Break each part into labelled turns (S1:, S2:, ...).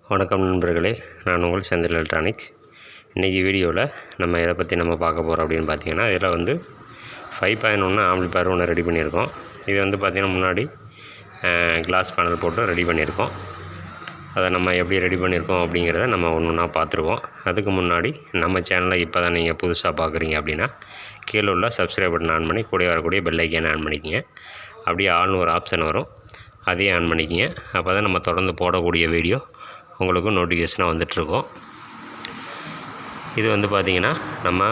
S1: வணக்கம் நண்பர்களே, நான் உங்கள் செந்தில் எலக்ட்ரானிக்ஸ். இன்றைக்கி வீடியோவில் நம்ம எதை பற்றி பார்க்க போகிறோம் அப்படின்னு பார்த்தீங்கன்னா, இதில் வந்து 5.1 ஆம்பிளிஃபையர் ஒன்று ரெடி பண்ணியிருக்கோம். இது வந்து பார்த்திங்கன்னா முன்னாடி கிளாஸ் பேனல் போட்டு ரெடி பண்ணியிருக்கோம். அதை நம்ம எப்படி ரெடி பண்ணியிருக்கோம் அப்படிங்கிறத நம்ம ஒன்று ஒன்றா பார்த்துருவோம். அதுக்கு முன்னாடி நம்ம சேனலை இப்போ தான் நீங்கள் புதுசாக பார்க்குறீங்க அப்படின்னா கீழே உள்ள சப்ஸ்கிரைப் பட்டன் ஆன் பண்ணி கூட வரக்கூடிய பெல் ஐக்கானை ஆன் பண்ணிக்கிங்க. அப்படியே ஆல்னு ஒரு ஆப்ஷன் வரும், அதையும் ஆன் பண்ணிக்கிங்க. அப்போ தான் நம்ம தொடர்ந்து போடக்கூடிய வீடியோ உங்களுக்கும் நோட்டிஃபிகேஷனாக வந்துட்டுருக்கோம். இது வந்து பார்த்திங்கன்னா நம்ம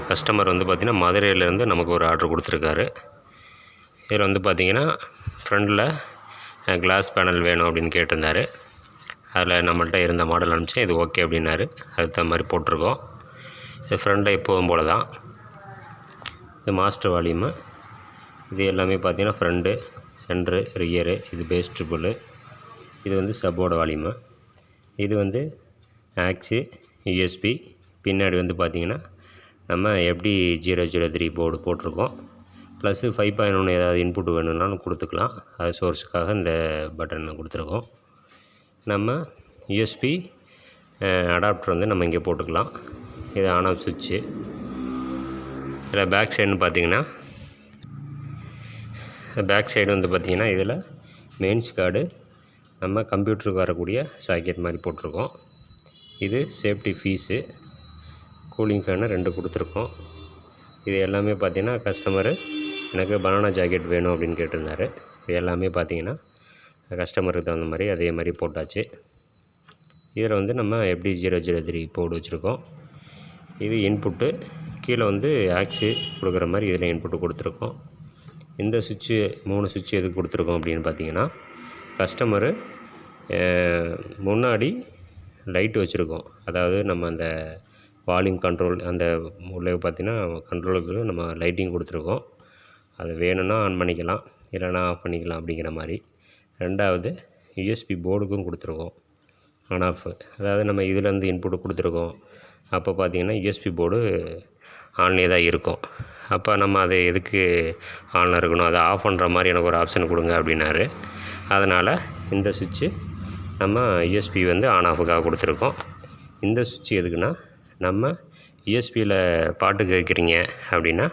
S1: கஸ்டமர் வந்து பார்த்திங்கன்னா மதுரையிலேருந்து நமக்கு ஒரு ஆர்டர் கொடுத்துருக்காரு. இதில் வந்து பார்த்திங்கன்னா ஃப்ரண்டில் கிளாஸ் பேனல் வேணும் அப்படின்னு கேட்டிருந்தார். அதில் நம்மள்ட்ட இருந்த மாடல் அனுப்பிச்சேன். இது ஓகே அப்படின்னாரு. அதுக்கு தகுந்த மாதிரி போட்டிருக்கோம். இது ஃப்ரண்டில் எப்போதும் போல் தான். இது மாஸ்டர் வால்யூமு. இது எல்லாமே பார்த்திங்கன்னா ஃப்ரண்டு, சென்ட்ரு, ரியரு. இது பேஸ் ட்ரிபிள். இது வந்து சப்போட வால்யூமு. இது வந்து ஆக்ஸு, யூஎஸ்பி. பின்னாடி வந்து பார்த்திங்கன்னா நம்ம FD003 போர்டு போட்டிருக்கோம். ப்ளஸ்ஸு 5.1 ஏதாவது இன்புட் வேணும்னாலும் கொடுத்துக்கலாம். அது சோர்ஸுக்காக இந்த பட்டன் கொடுத்துருக்கோம். நம்ம யூஎஸ்பி அடாப்டர் வந்து நம்ம இங்கே போட்டுக்கலாம். இது ஆன் ஆஃப் சுவிட்சு. இதில் பேக் சைடுன்னு பார்த்திங்கன்னா வந்து பார்த்திங்கன்னா இதில் மெயின்ஸ் கார்டு, நம்ம கம்ப்யூட்டருக்கு வரக்கூடிய சாக்கெட் மாதிரி போட்டிருக்கோம். இது சேஃப்டி ஃபீஸு, கூலிங் ஃபேனு 2 கொடுத்துருக்கோம். இது எல்லாமே பார்த்திங்கன்னா கஸ்டமரு எனக்கு பனானா ஜாக்கெட் வேணும் அப்படின்னு கேட்டிருந்தாரு. இது எல்லாமே பார்த்திங்கன்னா கஸ்டமருக்கு தகுந்த மாதிரி அதே மாதிரி போட்டாச்சு. இதில் வந்து நம்ம FD003 போர்டு வச்சுருக்கோம். இது இன்புட்டு. கீழே வந்து ஆக்ஸு கொடுக்குற மாதிரி இதில் இன்புட்டு கொடுத்துருக்கோம். இந்த சுவிட்சு 3 சுவிட்சு எதுக்கு கொடுத்துருக்கோம் அப்படின்னு பார்த்திங்கன்னா, கஸ்டமரு முன்னாடி லைட்டு வச்சுருக்கோம். அதாவது நம்ம அந்த வால்யூம் கண்ட்ரோல் அந்த உள்ளே பார்த்திங்கன்னா கண்ட்ரோலுக்கு நம்ம லைட்டிங் கொடுத்துருக்கோம். அது வேணும்னா ஆன் பண்ணிக்கலாம், இல்லைனா ஆஃப் பண்ணிக்கலாம் அப்படிங்கிற மாதிரி. 2வது யூஎஸ்பி போர்டுக்கும் கொடுத்துருக்கோம் ஆன் ஆஃப். அதாவது நம்ம இதுலேருந்து இன்புட்டு கொடுத்துருக்கோம். அப்போ பார்த்திங்கன்னா யூஎஸ்பி போர்டு ஆன்லேயே தான் இருக்கும். அப்போ நம்ம அதை எதுக்கு ஆனில் இருக்கணும், அதை ஆஃப் பண்ணுற மாதிரி எனக்கு ஒரு ஆப்ஷன் கொடுங்க அப்படின்னாரு. அதனால் இந்த சுவிட்சு நம்ம யூஎஸ்பி வந்து ஆன் ஆஃபுக்காக கொடுத்துருக்கோம். இந்த சுவிட்ச் எதுக்குன்னா, நம்ம யூஎஸ்பியில் பாட்டு கேட்குறீங்க அப்படின்னா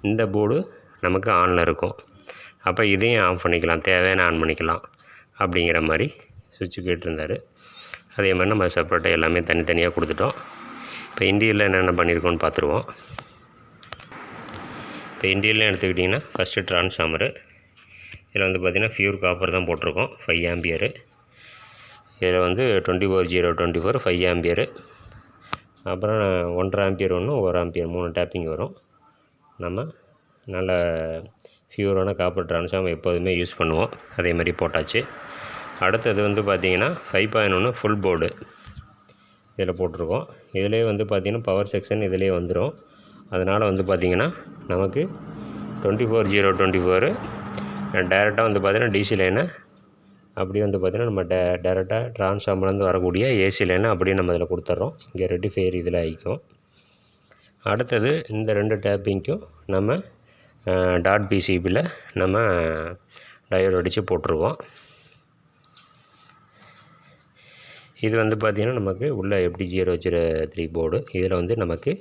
S1: இந்த போர்டு நமக்கு ஆனில் இருக்கும். அப்போ இதையும் ஆஃப் பண்ணிக்கலாம், தேவையான ஆன் பண்ணிக்கலாம் அப்படிங்கிற மாதிரி சுவிட்சு கேட்டிருந்தார். அதே மாதிரி நம்ம செப்பரேட்டாக எல்லாமே தனித்தனியாக கொடுத்துட்டோம். இப்போ இன்டீரியரில் என்னென்ன பண்ணியிருக்கோன்னு பார்த்துருவோம். இப்போ இன்டீரியர்லாம் எடுத்துக்கிட்டிங்கன்னா ஃபஸ்ட்டு ட்ரான்ஸ்ஃபார்மரு. இதில் வந்து பார்த்திங்கன்னா ஃபியூர் காப்பர் தான் போட்டிருக்கோம். 5 ஆம்பியரு. இதில் வந்து 24/024 5 ஆம்பியரு. அப்புறம் 1.5 ஆம்பியர் 1 ஆம்பியர் 3 டேப்பிங் வரும். நம்ம நல்ல ஃபியூரான காப்பர் ட்ரான்ஸ்ஃபார்மர் எப்போதுமே யூஸ் பண்ணுவோம். அதே மாதிரி போட்டாச்சு. அடுத்தது வந்து பார்த்திங்கன்னா 5.1 ஃபுல் போர்டு இதில் போட்டிருக்கோம். இதிலே வந்து பார்த்திங்கன்னா பவர் செக்ஷன் இதிலே வந்துடும். அதனால் வந்து பார்த்திங்கன்னா நமக்கு 24/024 டைரெக்டாக வந்து பார்த்திங்கன்னா டிசி லைனை அப்படியே வந்து பார்த்திங்கன்னா நம்ம டைரெக்டாக ட்ரான்ஸ்ஃபார்மர்லேருந்து வரக்கூடிய ஏசி லைனை அப்படியே நம்ம இதில் கொடுத்துட்றோம். இங்கே ரெட்டிஃபையர் இதில் ஆகிக்கும். அடுத்தது இந்த 2 டேப்பிங்க்கும் நம்ம டாட் பிசிபியில் நம்ம டயோடு அடித்து போட்டிருக்கோம். இது வந்து பார்த்திங்கன்னா நமக்கு உள்ள FD003 போர்டு. இதில் வந்து நமக்கு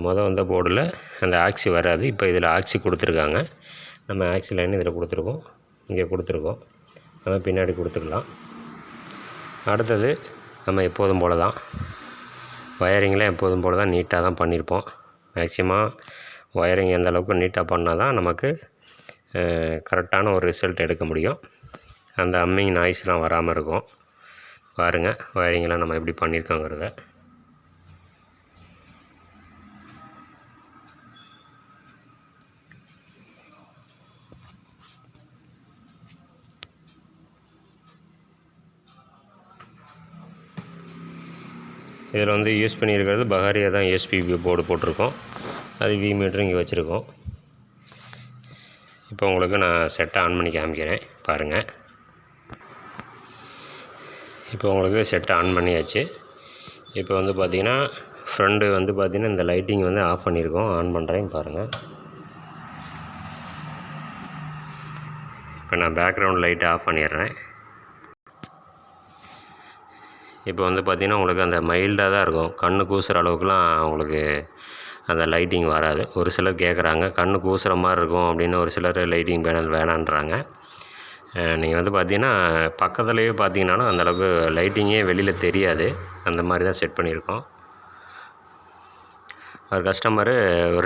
S1: வந்த போர்டில் அந்த ஆக்சி வராது. இப்போ இதில் ஆக்சி கொடுத்துருக்காங்க. நம்ம ஆக்சி லைன் இதில் கொடுத்துருக்கோம், இங்கே கொடுத்துருக்கோம். நம்ம பின்னாடி கொடுத்துக்கலாம். அடுத்தது நம்ம எப்போதும் போல் தான் வயரிங்லாம் எப்போதும் போல் தான் நீட்டாக தான் பண்ணியிருப்போம். மேக்ஸிமம் வயரிங் எந்த அளவுக்கு நீட்டாக பண்ணால் தான் நமக்கு கரெக்டான ஒரு ரிசல்ட் எடுக்க முடியும். அந்த அம்மிங் நாய்ஸ்லாம் வராமல் இருக்கும். பாருங்கள் வயரிங்கெலாம் நம்ம எப்படி பண்ணியிருக்கோங்கிறத. இதில் வந்து யூஸ் பண்ணியிருக்கிறது பகாரியா தான் யூஎஸ்பி போர்டு போட்டிருக்கோம். அது வி மீட்டர் இங்கே வச்சுருக்கோம். இப்போ உங்களுக்கு நான் செட்டை ஆன் பண்ணி காமிக்கிறேன் பாருங்கள். இப்போ உங்களுக்கு செட்டை ஆன் பண்ணியாச்சு. இப்போ வந்து பார்த்திங்கன்னா ஃப்ரண்டு வந்து பார்த்திங்கன்னா இந்த லைட்டிங் வந்து ஆஃப் பண்ணியிருக்கோம். ஆன் பண்ணுறேன் பாருங்கள். இப்போ நான் பேக்ரவுண்ட் லைட்டை ஆஃப் பண்ணிடுறேன். இப்போ வந்து பார்த்திங்கன்னா உங்களுக்கு அந்த மைல்டாக தான் இருக்கும். கண்ணு கூசுகிற அளவுக்குலாம் உங்களுக்கு அந்த லைட்டிங் வராது. ஒரு சிலர் கேட்குறாங்க, கண்ணு கூசுகிற மாதிரி இருக்கும் அப்படின்னு ஒரு சிலர் லைட்டிங் பேனல் வேணான்றாங்க. நீங்கள் வந்து பார்த்தீங்கன்னா பக்கத்துலேயே பார்த்தீங்கன்னாலும் அந்தளவுக்கு லைட்டிங்கே வெளியில் தெரியாது. அந்த மாதிரி தான் செட் பண்ணியிருக்கோம். ஒரு கஸ்டமரு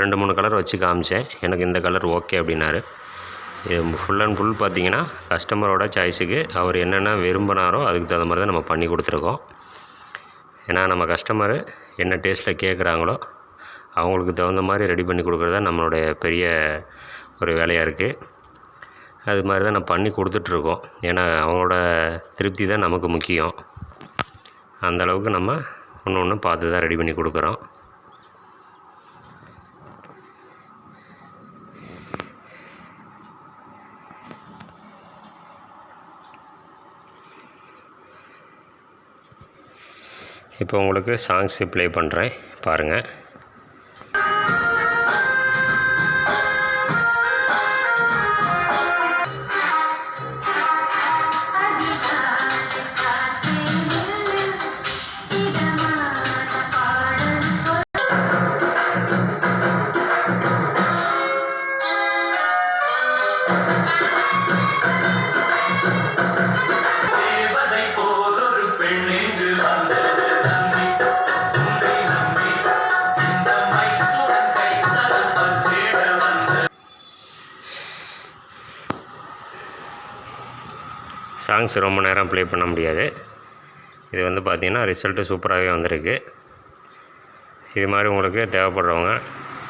S1: 2, 3 கலர் வச்சு காமிச்சேன். எனக்கு இந்த கலர் ஓகே அப்படின்னாரு. இது ஃபுல் அண்ட் ஃபுல் பார்த்தீங்கன்னா கஸ்டமரோட சாய்ஸுக்கு அவர் என்னென்ன விரும்பினாரோ அதுக்கு தகுந்த மாதிரி தான் நம்ம பண்ணி கொடுத்துருக்கோம். ஏன்னா நம்ம கஸ்டமரு என்ன டேஸ்ட்டில் கேட்குறாங்களோ அவங்களுக்கு தகுந்த மாதிரி ரெடி பண்ணி கொடுக்குறது தான் நம்மளுடைய பெரிய ஒரு வேலையாக இருக்குது. அது மாதிரி தான் நான் பண்ணி கொடுத்துட்ருக்கோம். ஏன்னா அவங்களோட திருப்தி தான் நமக்கு முக்கியம். அந்தளவுக்கு நம்ம ஒன்று ஒன்று பார்த்து தான் ரெடி பண்ணி கொடுக்குறோம். இப்போ உங்களுக்கு சாங்ஸு ப்ளே பண்ணுறேன், பாருங்கள். சாங்ஸ் ரொம்ப நேரம் ப்ளே பண்ண முடியாது. இது வந்து பார்த்திங்கன்னா ரிசல்ட்டு சூப்பராகவே வந்திருக்கு. இது மாதிரி உங்களுக்கு தேவைப்படுறவங்க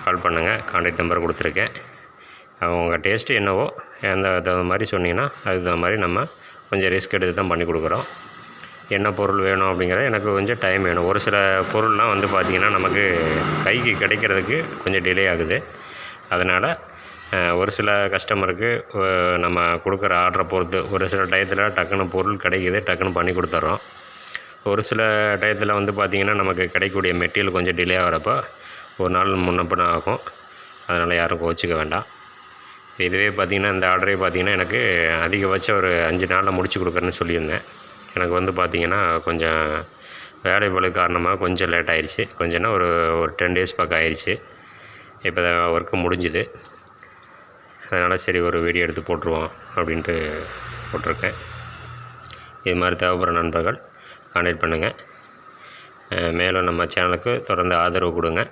S1: கால் பண்ணுங்கள். கான்டாக்ட் நம்பர் கொடுத்துருக்கேன். அவங்க டேஸ்ட்டு என்னவோ அந்த தகுந்த மாதிரி சொன்னீங்கன்னா அதுக்கு தகுந்த மாதிரி நம்ம கொஞ்சம் ரிஸ்க் எடுத்து தான் பண்ணி கொடுக்குறோம். என்ன பொருள் வேணும் அப்படிங்கிறத எனக்கு கொஞ்சம் டைம் வேணும். ஒரு சில பொருள்லாம் வந்து பார்த்திங்கன்னா நமக்கு கைக்கு கிடைக்கிறதுக்கு கொஞ்சம் டிலே ஆகுது. அதனால் ஒரு சில கஸ்டமருக்கு நம்ம கொடுக்குற ஆர்டரை பொறுத்து ஒரு சில டயத்தில் டக்குன்னு பொருள் கிடைக்கிது, டக்குன்னு பண்ணி கொடுத்துட்றோம். ஒரு சில டயத்தில் வந்து பார்த்திங்கன்னா நமக்கு கிடைக்கக்கூடிய மெட்டீரியல் கொஞ்சம் டிலே ஆகிறப்போ ஒரு நாள் முன்னப்பின்ன ஆகும். அதனால் யாரும் கோச்சிக்க வேண்டாம். இதுவே பார்த்திங்கன்னா இந்த ஆர்டரே பார்த்திங்கன்னா எனக்கு அதிகபட்சம் ஒரு 5 நாளில் முடிச்சு கொடுக்குறேன்னு சொல்லியிருந்தேன். எனக்கு வந்து பார்த்திங்கன்னா கொஞ்சம் வேலைப்பளு காரணமாக கொஞ்சம் லேட் ஆயிடுச்சு. கொஞ்சம்னா ஒரு 10 டேஸ் பக்கம் ஆயிடுச்சு. இப்போ தான் ஒர்க்கு முடிஞ்சுது. அதனால் சரி ஒரு வீடியோ எடுத்து போட்டுருவோம் அப்படின்ட்டு போட்டிருக்கேன். இது மாதிரி தேவைப்படுற நண்பர்கள் கான்டாக்ட் பண்ணுங்கள். மேலும் நம்ம சேனலுக்கு தொடர்ந்து ஆதரவு கொடுங்க.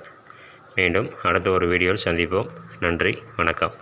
S1: மீண்டும் அடுத்த ஒரு வீடியோவில் சந்திப்போம். நன்றி, வணக்கம்.